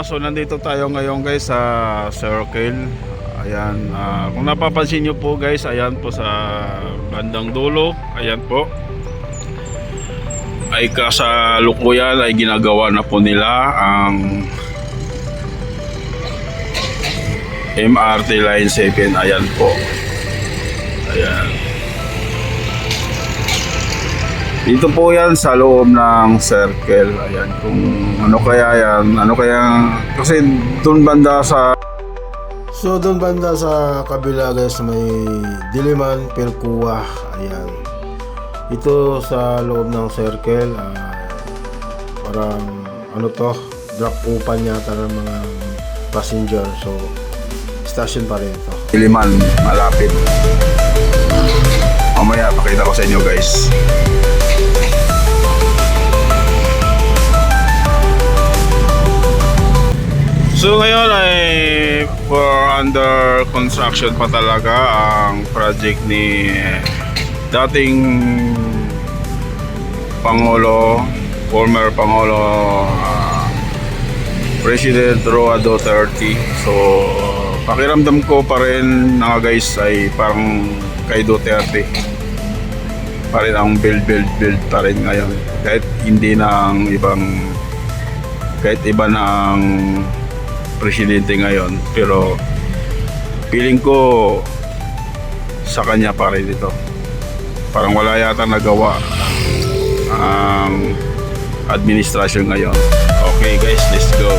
So nandito tayo ngayon guys sa Circle. Ayan, kung napapansin nyo po guys, ayan po sa bandang dulo, ayan po ay kasalukuyan ay ginagawa na po nila ang MRT Line 7. Ayan po, ayan. Dito po yan sa loob ng Circle. Ayan, kung ano kaya yan, kasi doon banda sa kabila guys, may Diliman, Percua. Ayan, ito sa loob ng Circle, parang ano to, drop open yata ng mga passenger. So station pa rin ito, Diliman, malapit. Mamaya pakita ko sa inyo guys. So ngayon ay for under construction pa talaga ang project ni dating Pangulo, former Pangulo, President Roa Duterte. So pakiramdam ko pa rin na guys ay parang kay Duterte pa rin ang build pa rin ngayon, kahit hindi na ang ibang, kahit iba na ang presidente ngayon, pero feeling ko sa kanya pa rin ito. Parang wala yata nagawa ang administrasyon ngayon. Okay guys, let's go.